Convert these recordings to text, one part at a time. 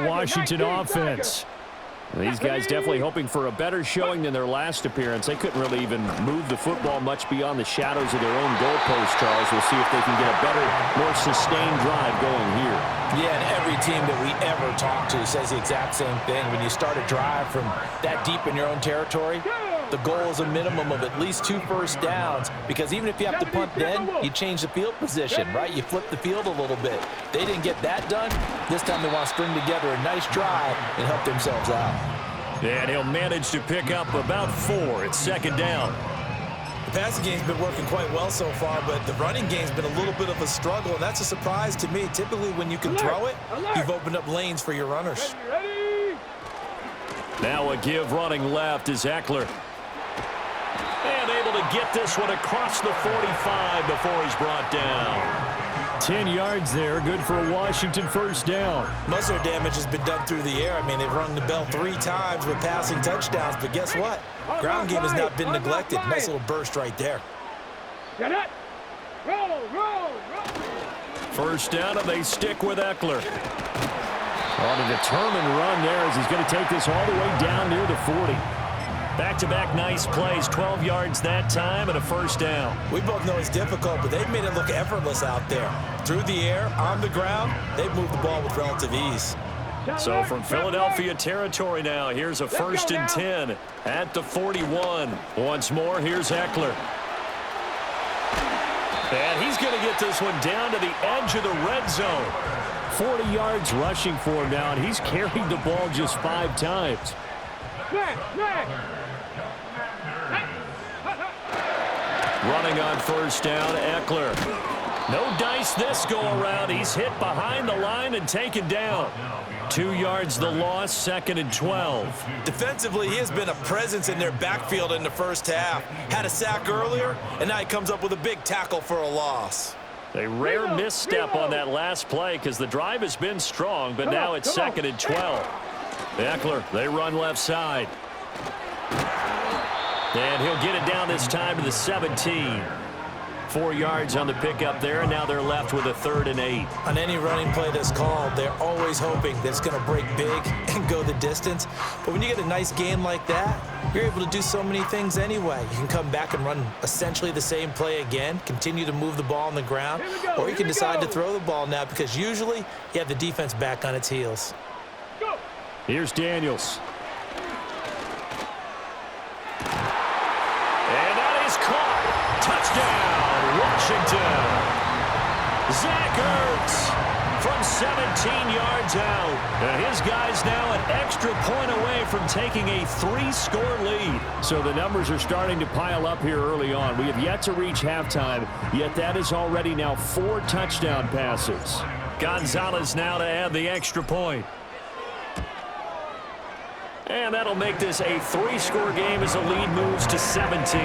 Washington offense. These guys definitely hoping for a better showing than their last appearance. They couldn't really even move the football much beyond the shadows of their own goalpost, Charles. We'll see if they can get a better, more sustained drive going here. Yeah, and every team that we ever talk to says the exact same thing. When you start a drive from that deep in your own territory, the goal is a minimum of at least 2 first downs, because even if you have to punt then, you change the field position, right? You flip the field a little bit. They didn't get that done. This time they want to string together a nice drive and help themselves out. And he'll manage to pick up about 4 at second down. The passing game's been working quite well so far, but the running game's been a little bit of a struggle, and that's a surprise to me. Typically, when you can throw it, you've opened up lanes for your runners. Now a give running left is Eckler. And able to get this one across the 45 before he's brought down. 10 yards there, good for a Washington first down. Most of their damage has been done through the air. I mean, they've rung the bell 3 times with passing touchdowns, but guess what? Ground game has not been neglected. Nice little burst right there. First down, and they stick with Eckler. On a determined run there as he's going to take this all the way down near the 40. Back-to-back nice plays, 12 yards that time and a first down. We both know it's difficult, but they've made it look effortless out there. Through the air, on the ground, they've moved the ball with relative ease. So from Philadelphia territory now, here's a 1st and 10 at the 41. Once more, here's Eckler. And he's going to get this one down to the edge of the red zone. 40 yards rushing for him now, and he's carried the ball just 5 times. Running on first down, Eckler. No dice this go-around. He's hit behind the line and taken down. 2 yards the loss, 2nd and 12. Defensively, he has been a presence in their backfield in the first half. Had a sack earlier, and now he comes up with a big tackle for a loss. A rare misstep on that last play because the drive has been strong, but now it's 2nd and 12. Eckler, they run left side. And he'll get it down this time to the 17. 4 yards on the pickup there, and now they're left with a 3rd and 8. On any running play that's called, they're always hoping that it's going to break big and go the distance. But when you get a nice game like that, you're able to do so many things anyway. You can come back and run essentially the same play again, continue to move the ball on the ground, or you can decide to throw the ball now because usually you have the defense back on its heels. Here's Daniels. And that is caught. Touchdown, Washington. Zach Ertz from 17 yards out. And his guy's now an extra point away from taking a 3-score lead. So the numbers are starting to pile up here early on. We have yet to reach halftime, yet that is already now 4 touchdown passes. Gonzalez now to add the extra point. And that'll make this a 3-score game as the lead moves to 17.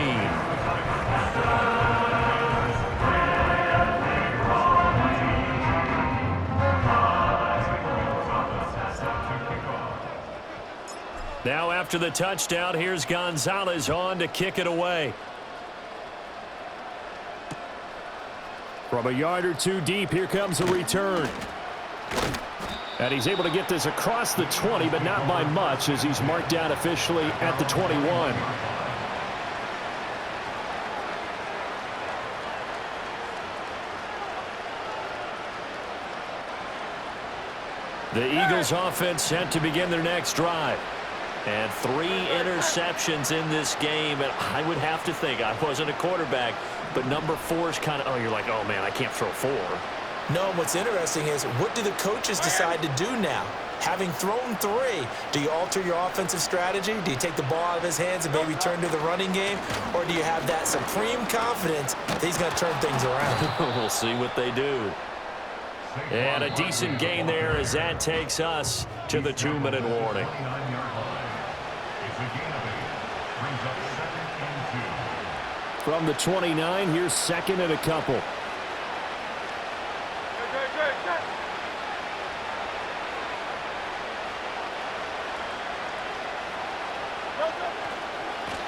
Now after the touchdown, here's Gonzalez on to kick it away. From a yard or 2 deep, here comes a return. And he's able to get this across the 20, but not by much as he's marked down officially at the 21. The Eagles offense set to begin their next drive. And 3 interceptions in this game. And I would have to think, I wasn't a quarterback, but number 4 is kind of, oh, you're like, oh, man, I can't throw 4. No, what's interesting is what do the coaches decide to do now? Having thrown 3, do you alter your offensive strategy? Do you take the ball out of his hands and maybe turn to the running game? Or do you have that supreme confidence that he's going to turn things around? We'll see what they do. And a decent gain there as that takes us to the 2-minute warning. From the 29, here's 2nd and a couple.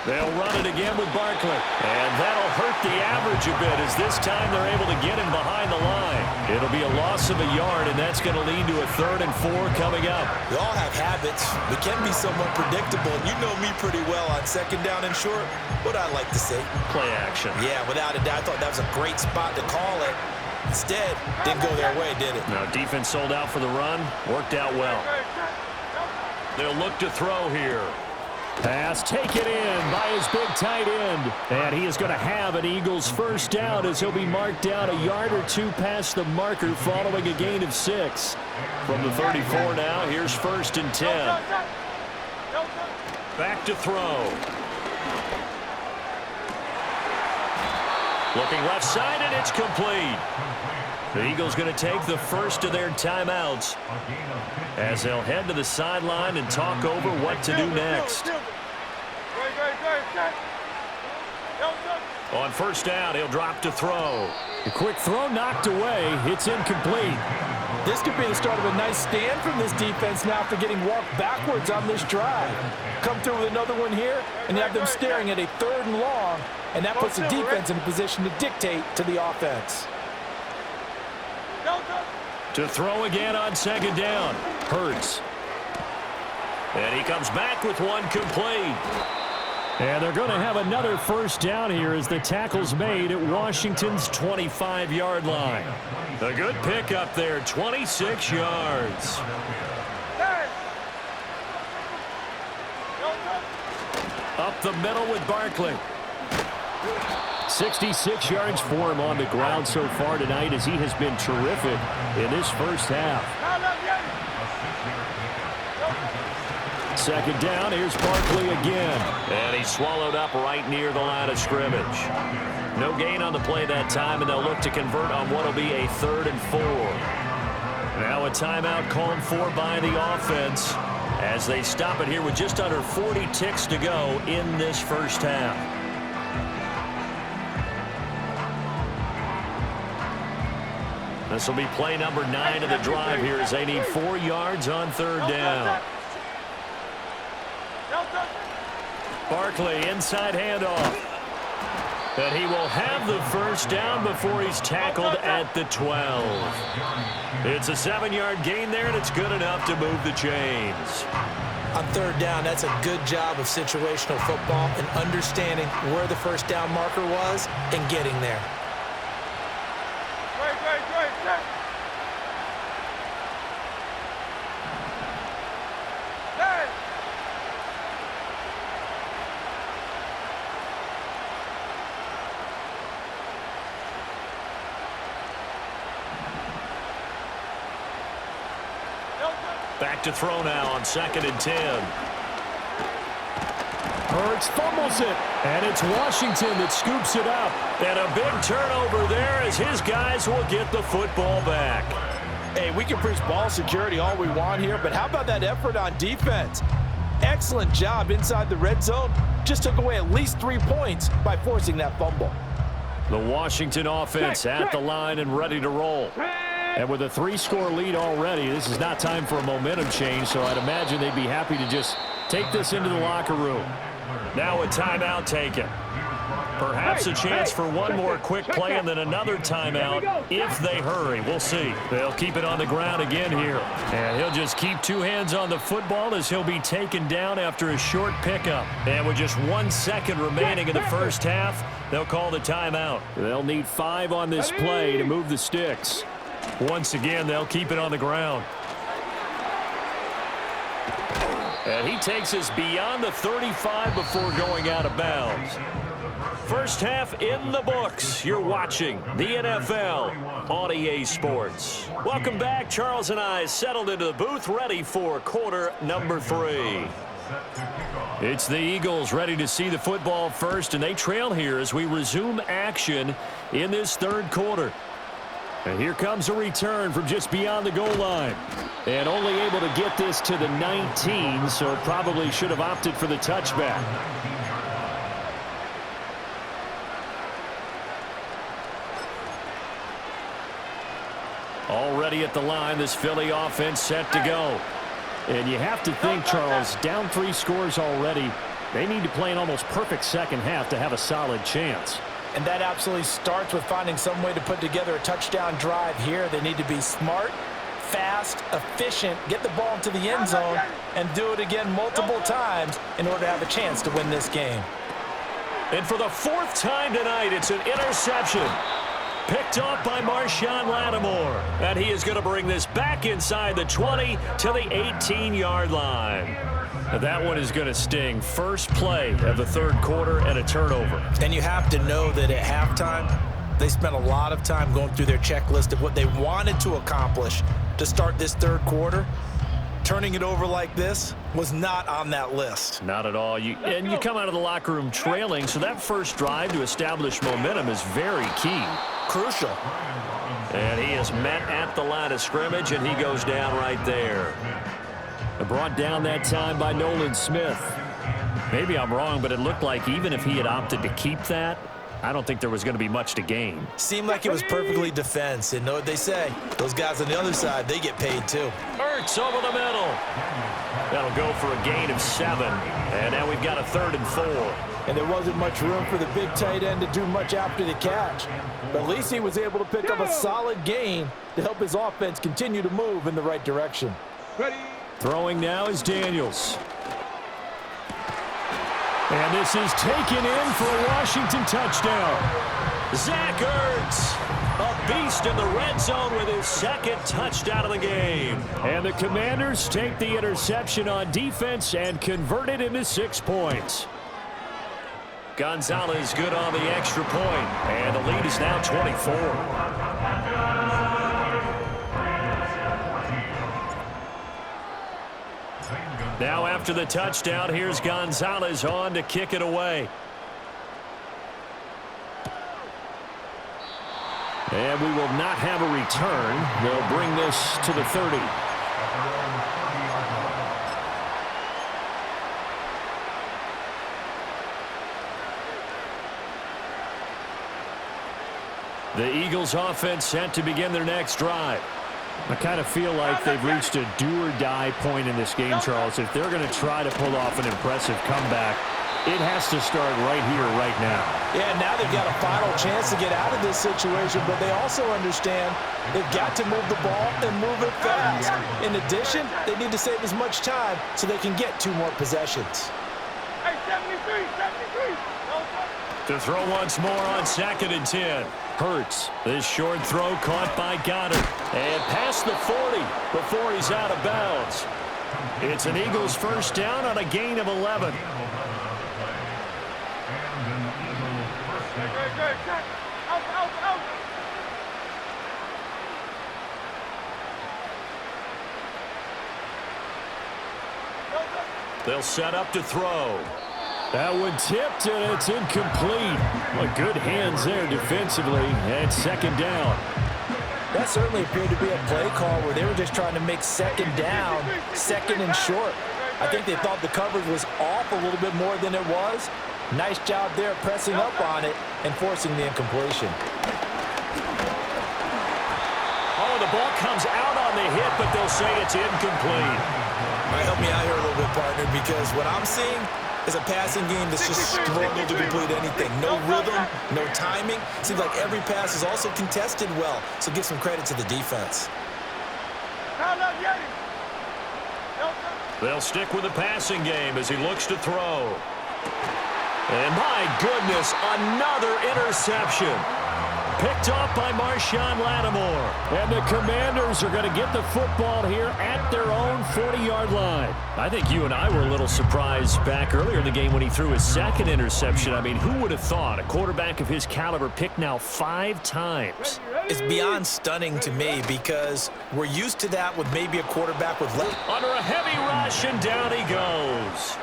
They'll run it again with Barkley. And that'll hurt the average a bit as this time they're able to get him behind the line. It'll be a loss of a yard, and that's going to lead to a 3rd and 4 coming up. We all have habits. We can be somewhat predictable. And you know me pretty well on 2nd down and short. What I like to say? Play action. Yeah, without a doubt. I thought that was a great spot to call it. Instead, didn't go their way, did it? Now, defense sold out for the run. Worked out well. They'll look to throw here. Pass taken in by his big tight end. And he is going to have an Eagles 1st down as he'll be marked down a yard or 2 past the marker following a gain of 6. From the 34 now, here's 1st and 10. Back to throw. Looking left side, and it's complete. The Eagles going to take the first of their timeouts as they'll head to the sideline and talk over what to do next. On 1st down, he'll drop to throw. A quick throw knocked away. It's incomplete. This could be the start of a nice stand from this defense now after getting walked backwards on this drive. Come through with another one here, and you have them staring at a 3rd and long, and that puts the defense in a position to dictate to the offense. To throw again on 2nd down. Hurts. And he comes back with one complete. And they're going to have another 1st down here as the tackle's made at Washington's 25-yard line. A good pick up there, 26 yards. Up the middle with Barkley. 66 yards for him on the ground so far tonight as he has been terrific in this 1st half. 2nd down, here's Barkley again. And he's swallowed up right near the line of scrimmage. No gain on the play that time, and they'll look to convert on what will be a 3rd and 4. Now a timeout called for by the offense as they stop it here with just under 40 ticks to go in this 1st half. This will be play number 9 of the drive here as they need 4 yards on 3rd down. Barkley, inside handoff. And he will have the 1st down before he's tackled at the 12. It's a 7-yard gain there, and it's good enough to move the chains. On 3rd down, that's a good job of situational football and understanding where the 1st down marker was and getting there. Back to throw now on 2nd and 10. Hurts fumbles it, and it's Washington that scoops it up. And a big turnover there as his guys will get the football back. Hey, we can preach ball security all we want here, but how about that effort on defense? Excellent job inside the red zone. Just took away at least 3 points by forcing that fumble. The Washington offense at the line and ready to roll. And with a 3-score lead already, this is not time for a momentum change, so I'd imagine they'd be happy to just take this into the locker room. Now a timeout taken. Perhaps a chance for one more quick play and then another timeout if they hurry. We'll see. They'll keep it on the ground again here. And he'll just keep 2 hands on the football as he'll be taken down after a short pickup. And with just 1 second remaining in the 1st half, they'll call the timeout. They'll need 5 on this play to move the sticks. Once again, they'll keep it on the ground. And he takes us beyond the 35 before going out of bounds. 1st half in the books. You're watching the NFL on EA Sports. Welcome back. Charles and I settled into the booth ready for quarter number 3. It's the Eagles ready to see the football first, and they trail here as we resume action in this 3rd quarter. And here comes a return from just beyond the goal line. And only able to get this to the 19, so probably should have opted for the touchback. Already at the line, this Philly offense set to go. And you have to think, Charles, down 3 scores already. They need to play an almost perfect second half to have a solid chance. And that absolutely starts with finding some way to put together a touchdown drive here. They need to be smart, fast, efficient, get the ball into the end zone, and do it again multiple times in order to have a chance to win this game. And for the fourth time tonight, it's an interception. Picked off by Marshawn Lattimore. And he is going to bring this back inside the 20 to the 18-yard line. That one is going to sting. First play of the third quarter and a turnover. And you have to know that at halftime, they spent a lot of time going through their checklist of what they wanted to accomplish to start this third quarter. Turning it over like this was not on that list. Not at all. You come out of the locker room trailing, so that first drive to establish momentum is very key. Crucial. And he is met at the line of scrimmage, and he goes down right there. Brought down that time by Nolan Smith. Maybe I'm wrong, but it looked like even if he had opted to keep that, I don't think there was going to be much to gain. Seemed like it was perfectly defense. And know what they say, those guys on the other side, they get paid too. Ertz over the middle. That'll go for a gain of 7. And now we've got a 3rd and 4. And there wasn't much room for the big tight end to do much after the catch. But at least he was able to pick up a solid gain to help his offense continue to move in the right direction. Throwing now is Daniels. And this is taken in for a Washington touchdown. Zach Ertz, a beast in the red zone with his second touchdown of the game. And the Commanders take the interception on defense and convert it into 6 points. Gonzalez good on the extra point, and the lead is now 24. Now after the touchdown, here's Gonzalez on to kick it away. And we will not have a return. They'll bring this to the 30. The Eagles offense set to begin their next drive. I kind of feel like they've reached a do-or-die point in this game, Charles. If they're going to try to pull off an impressive comeback, it has to start right here, right now. Yeah, now they've got a final chance to get out of this situation, but they also understand they've got to move the ball and move it fast. In addition, they need to save as much time so they can get 2 more possessions. Hey, 73. To throw once more on 2nd and 10. Hurts. This short throw caught by Goddard. And past the 40 before he's out of bounds. It's an Eagles first down on a gain of 11. Out. They'll set up to throw. That one tipped, and it's incomplete. Well, good hands there defensively, and 2nd down. That certainly appeared to be a play call where they were just trying to make 2nd down, 2nd and short. I think they thought the coverage was off a little bit more than it was. Nice job there pressing up on it and forcing the incompletion. Oh, the ball comes out on the hit, but they'll say it's incomplete. All right, help me out here a little bit, partner, because what I'm seeing is a passing game that's just struggled to complete anything. No rhythm, no timing. Seems like every pass is also contested well, so give some credit to the defense. They'll stick with the passing game as he looks to throw. And my goodness, another interception. Picked off by Marshawn Lattimore. And the Commanders are going to get the football here at their own 40-yard line. I think you and I were a little surprised back earlier in the game when he threw his 2nd interception. I mean, who would have thought a quarterback of his caliber picked now 5 times? It's beyond stunning to me because we're used to that with maybe a quarterback with under a heavy rush, and down he goes.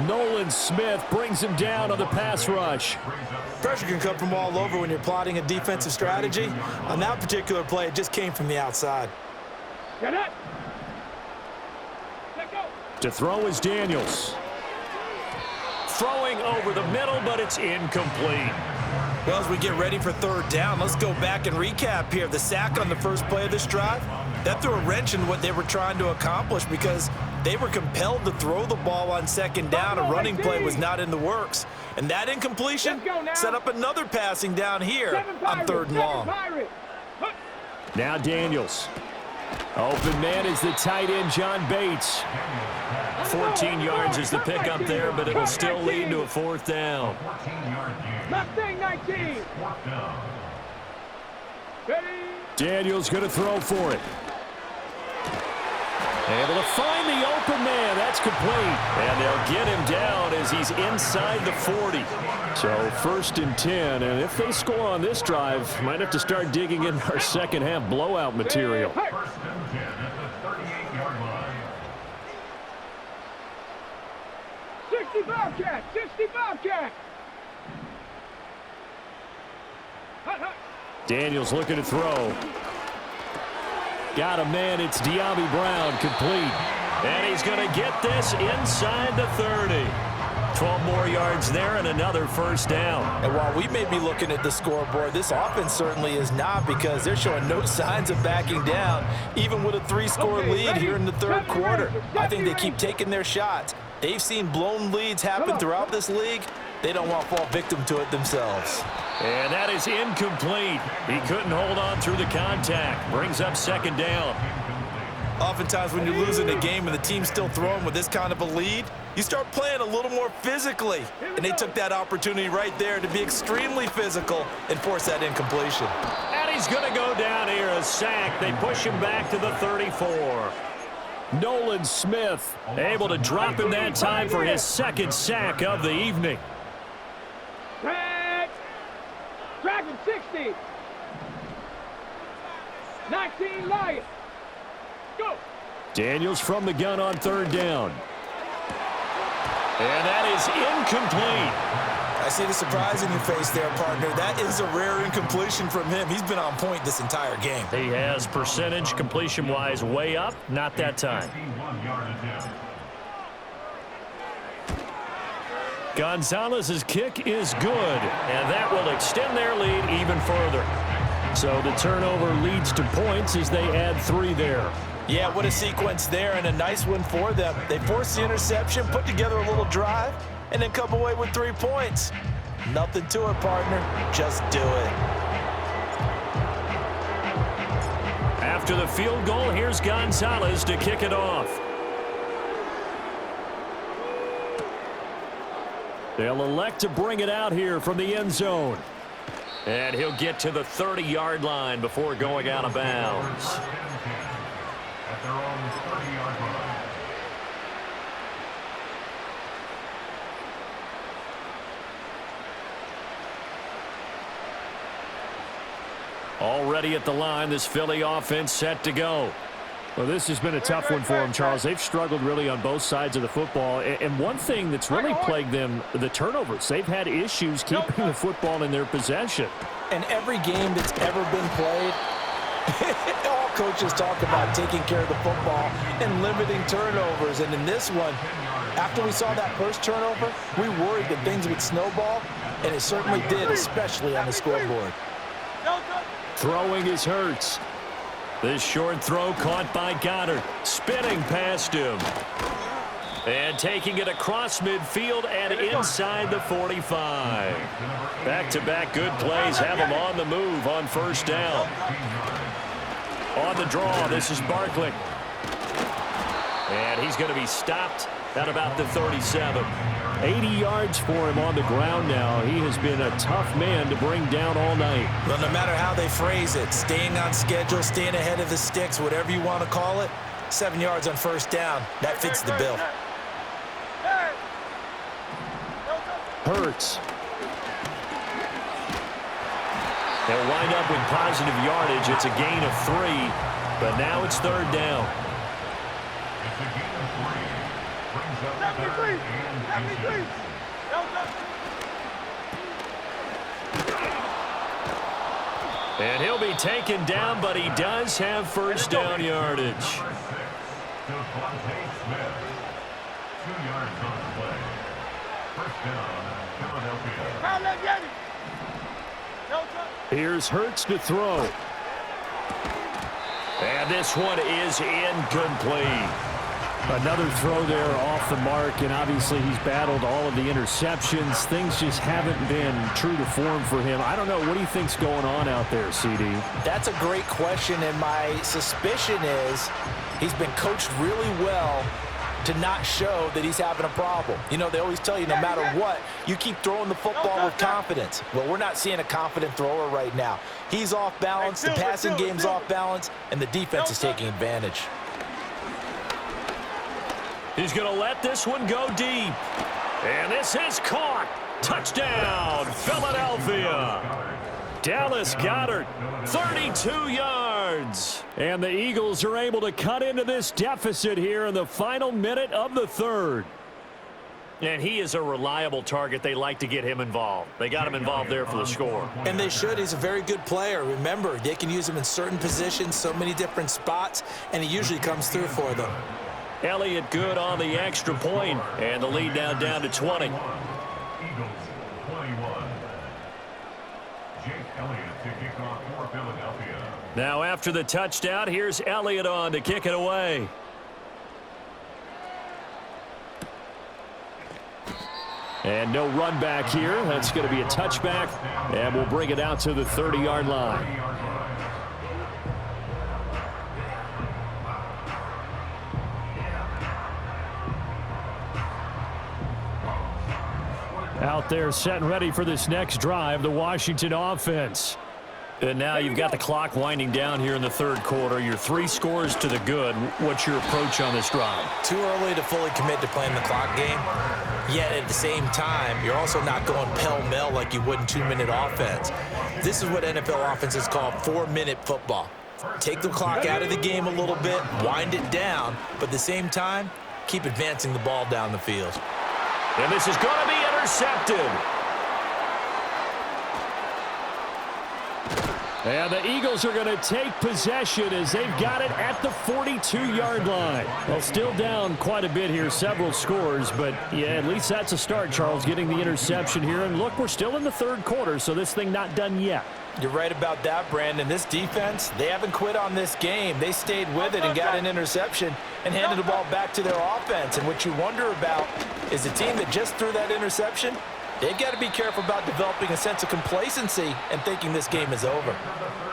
Nolan Smith brings him down on the pass rush. Pressure can come from all over when you're plotting a defensive strategy. On that particular play, it just came from the outside. Get it. Let go. To throw is Daniels. Throwing over the middle, but it's incomplete. Well, as we get ready for 3rd down, let's go back and recap here. The sack on the first play of this drive, that threw a wrench in what they were trying to accomplish because They were compelled to throw the ball on second down. A running play was not in the works. And that incompletion set up another passing down here on third and long. Now Daniels. Open man is the tight end, John Bates. 14 yards is the pickup there, but it'll still lead to a fourth down. Mustang 19. Daniels going to throw for it. Able to find the open man. That's complete. And they'll get him down as he's inside the 40. So 1st and 10, and if they score on this drive, might have to start digging in our second half blowout material. 60 Bobcat, 60 Bobcat. Daniels looking to throw. Got a man. It's Diaby Brown, complete. And he's going to get this inside the 30. 12 more yards there and another first down. And while we may be looking at the scoreboard, this offense certainly is not, because they're showing no signs of backing down, even with a 3-score lead here in the third quarter. I think they keep taking their shots. They've seen blown leads happen throughout this league. They don't want to fall victim to it themselves. And that is incomplete. He couldn't hold on through the contact. Brings up second down. Oftentimes when you're losing a game and the team's still throwing with this kind of a lead, you start playing a little more physically. And they took that opportunity right there to be extremely physical and force that incompletion. And he's going to go down here, a sack. They push him back to the 34. Nolan Smith able to drop him that time for his second sack of the evening. Dragon 60. 19 Lions. Go. Daniels from the gun on third down. And that is incomplete. I see the surprise in your face there, partner. That is a rare incompletion from him. He's been on point this entire game. He has percentage completion-wise way up. Not that time. Gonzalez's kick is good. And that will extend their lead even further. So the turnover leads to points as they add 3 there. Yeah, what a sequence there, and a nice one for them. They forced the interception, put together a little drive, and then come away with 3 points. Nothing to it, partner. Just do it. After the field goal, here's Gonzalez to kick it off. They'll elect to bring it out here from the end zone. And he'll get to the 30-yard line before going out of bounds. At their own 30-yard line. Already at the line, this Philly offense set to go. Well, this has been a tough one for them, Charles. They've struggled really on both sides of the football. And one thing that's really plagued them, the turnovers. They've had issues keeping the football in their possession. And every game that's ever been played, all coaches talk about taking care of the football and limiting turnovers. And in this one, after we saw that first turnover, we worried that things would snowball, and it certainly did, especially on the scoreboard. Throwing is Hurts. This short throw caught by Goddard. Spinning past him. And taking it across midfield and inside the 45. Back-to-back good plays have him on the move on first down. On the draw, this is Barkley. And he's going to be stopped at about the 37. 80 yards for him on the ground now. He has been a tough man to bring down all night. Well, no matter how they phrase it, staying on schedule, staying ahead of the sticks, whatever you want to call it, 7 yards on first down, that fits the bill. Hurts. They'll wind up with positive yardage. It's a gain of 3, but now it's third down. It's a gain of 3. Brings up 73. 73. And he'll be taken down, but he does have first down yardage. To Devontae Smith. 2 yards on the play. First down, Philadelphia. Here's Hurts to throw. And this one is incomplete. Another throw there off the mark, and obviously he's battled all of the interceptions. Things just haven't been true to form for him. I don't know. What do you think's going on out there, CD? That's a great question, and my suspicion is he's been coached really well to not show that he's having a problem. You know, they always tell you no matter what, you keep throwing the football with confidence. Well, we're not seeing a confident thrower right now. He's off balance, the passing game's off balance, and the defense is taking advantage. He's going to let this one go deep. And this is caught. Touchdown, Philadelphia. Dallas Goedert, 32 yards. And the Eagles are able to cut into this deficit here in the final minute of the third. And he is a reliable target. They like to get him involved. They got him involved there for the score. And they should. He's a very good player. Remember, they can use him in certain positions, so many different spots, and he usually comes through for them. Elliott good on the extra point, and the lead now down to 20. Eagles 21. Jake Elliott to kick off for Philadelphia. Now after the touchdown, here's Elliott on to kick it away. And no run back here. That's going to be a touchback, and we'll bring it out to the 30-yard line. Out there set and ready for this next drive, the Washington offense. And now you've got the clock winding down here in the third quarter. Your 3 scores to the good. What's your approach on this drive? Too early to fully commit to playing the clock game. Yet at the same time, you're also not going pell-mell like you would in 2-minute offense. This is what NFL offenses call 4-minute football. Take the clock out of the game a little bit, wind it down, but at the same time, keep advancing the ball down the field. And this is going to be intercepted. And the Eagles are going to take possession as they've got it at the 42-yard line. Well, still down quite a bit here, several scores, but yeah, at least that's a start, Charles, getting the interception here. And look, we're still in the third quarter, so this thing not done yet. You're right about that, Brandon. This defense, they haven't quit on this game. They stayed with it and got an interception and handed the ball back to their offense. And what you wonder about is the team that just threw that interception, they've got to be careful about developing a sense of complacency and thinking this game is over.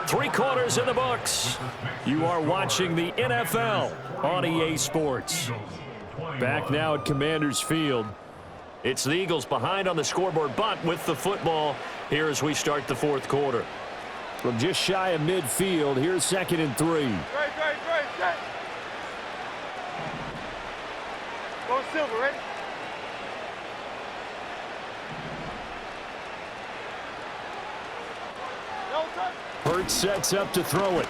3 quarters in the books. You are watching the NFL on EA Sports. Back now at Commanders Field. It's the Eagles behind on the scoreboard, but with the football here as we start the fourth quarter. From just shy of midfield, here's 2nd and 3. Great. Go Silver, ready? No touch. Hurts sets up to throw it.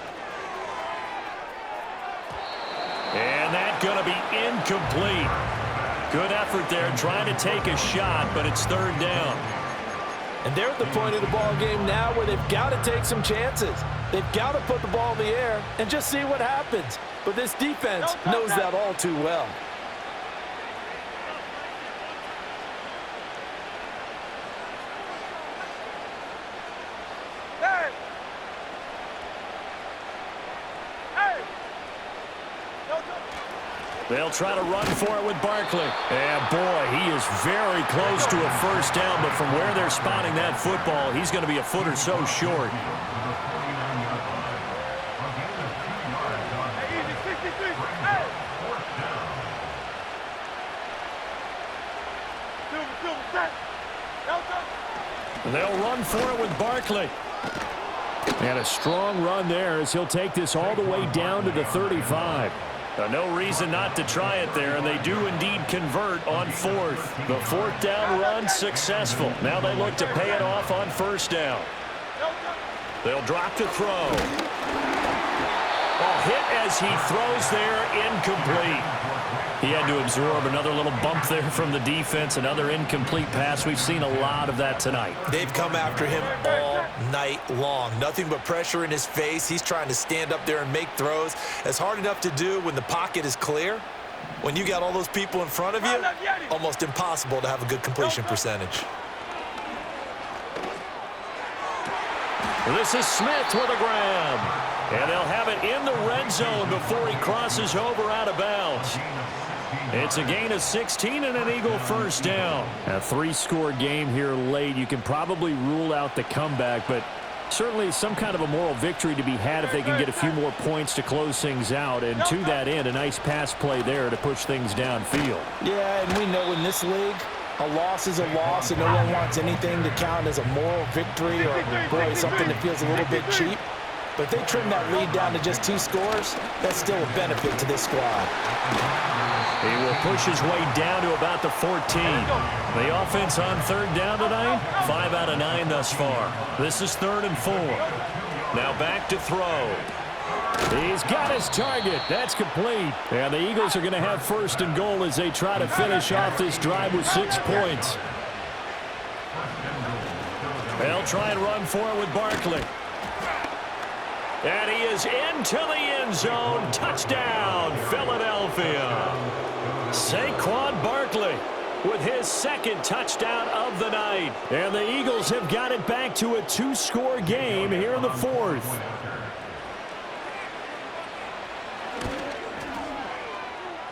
And that's going to be incomplete. Good effort there trying to take a shot, but it's 3rd down. And they're at the point of the ball game now where they've got to take some chances. They've got to put the ball in the air and just see what happens. But this defense knows that all too well. They'll try to run for it with Barkley. And, boy, he is very close to a first down, but from where they're spotting that football, he's going to be a foot or so short. They'll run for it with Barkley. And a strong run there as he'll take this all the way down to the 35. No reason not to try it there, and they do indeed convert on 4th. The 4th down run successful. Now they look to pay it off on 1st down. They'll drop to throw. A hit as he throws there, incomplete. He had to absorb another little bump there from the defense, another incomplete pass. We've seen a lot of that tonight. They've come after him all night long. Nothing but pressure in his face. He's trying to stand up there and make throws. It's hard enough to do when the pocket is clear. When you got all those people in front of you, almost impossible to have a good completion percentage. This is Smith with a grab. And they'll have it in the red zone before he crosses over out of bounds. It's a gain of 16 and an Eagle first down. A 3-score game here late. You can probably rule out the comeback, but certainly some kind of a moral victory to be had if they can get a few more points to close things out. And to that end, a nice pass play there to push things downfield. Yeah, and we know in this league, a loss is a loss, and no one wants anything to count as a moral victory or, boy, something that feels a little bit cheap. But if they trim that lead down to just 2 scores, that's still a benefit to this squad. He will push his way down to about the 14. The offense on 3rd down tonight, 5 out of 9 thus far. This is 3rd and 4. Now back to throw. He's got his target. That's complete. And the Eagles are going to have 1st and goal as they try to finish off this drive with 6 points. They'll try and run for it with Barkley. And he is into the end zone. Touchdown, Philadelphia. Saquon Barkley with his 2nd touchdown of the night. And the Eagles have got it back to a 2-score game here in the 4th.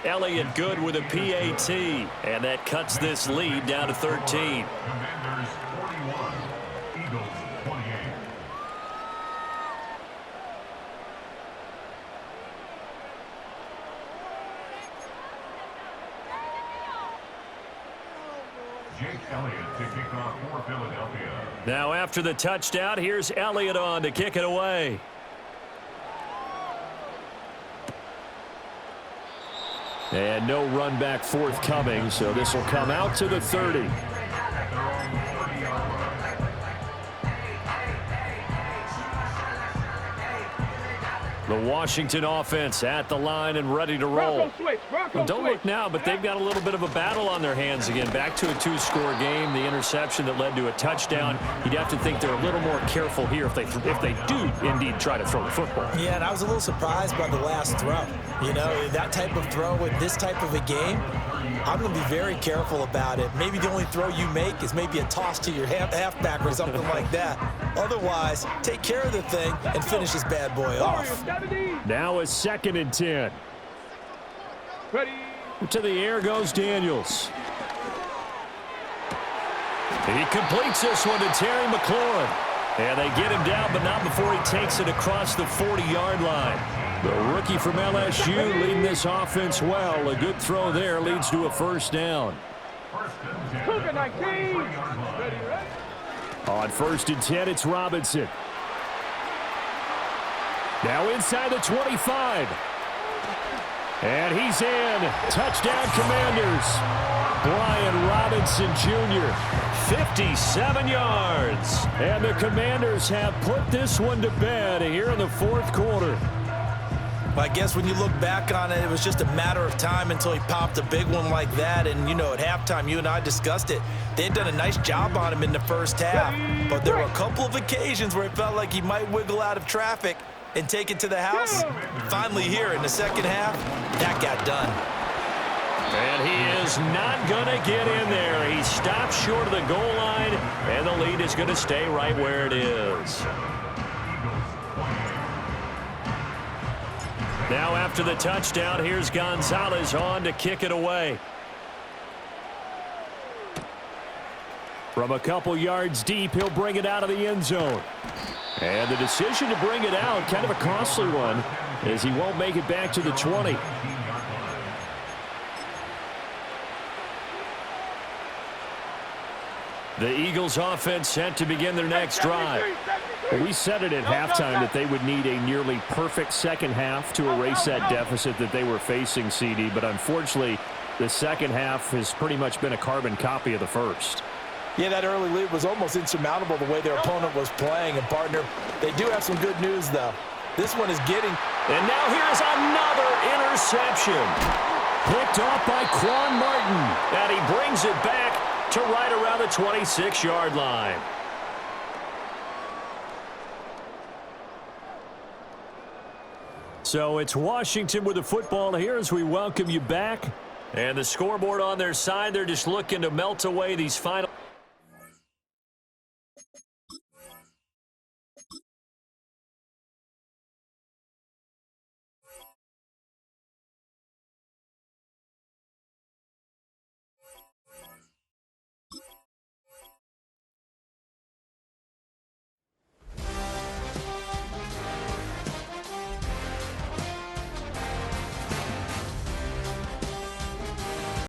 Elliott good with a PAT. And that cuts this lead down to 13. Commanders 41, Eagles 28. Jake Elliott to kick off for Philadelphia. Now after the touchdown, here's Elliott on to kick it away. And no run back forthcoming, so this will come out to the 30. The Washington offense at the line and ready to roll. Well, don't look now, but they've got a little bit of a battle on their hands again. Back to a 2-score game. The interception that led to a touchdown. You'd have to think they're a little more careful here if they do indeed try to throw the football. Yeah, and I was a little surprised by the last throw. You know, that type of throw with this type of a game, I'm going to be very careful about it. Maybe the only throw you make is maybe a toss to your halfback or something like that. Otherwise, take care of the thing and finish this bad boy off. Now a 2nd and 10. To the air goes Daniels. He completes this one to Terry McLaurin. And they get him down, but not before he takes it across the 40-yard line. The rookie from LSU leading this offense well. A good throw there leads to a 1st down. On 1st and 10, it's Robinson. Now inside the 25. And he's in. Touchdown, Commanders. Brian Robinson Jr. 57 yards. And the Commanders have put this one to bed here in the 4th quarter. I guess when you look back on it, it was just a matter of time until he popped a big one like that. And, you know, at halftime, you and I discussed it. They had done a nice job on him in the 1st half. But there were a couple of occasions where it felt like he might wiggle out of traffic and take it to the house. Finally here in the 2nd half, that got done. And he is not going to get in there. He stopped short of the goal line, and the lead is going to stay right where it is. Now after the touchdown, here's Gonzalez on to kick it away. From a couple yards deep, he'll bring it out of the end zone. And the decision to bring it out, kind of a costly one, as he won't make it back to the 20. The Eagles offense set to begin their next drive. We said it at halftime that they would need a nearly perfect 2nd half to erase that deficit that they were facing, CD. But unfortunately, the 2nd half has pretty much been a carbon copy of the 1st. Yeah, that early lead was almost insurmountable the way their opponent was playing. And, partner, they do have some good news, though. This one is getting... And now here's another interception. Picked off by Quan Martin. And he brings it back to right around the 26-yard line. So it's Washington with the football here as we welcome you back. And the scoreboard on their side, they're just looking to melt away these final...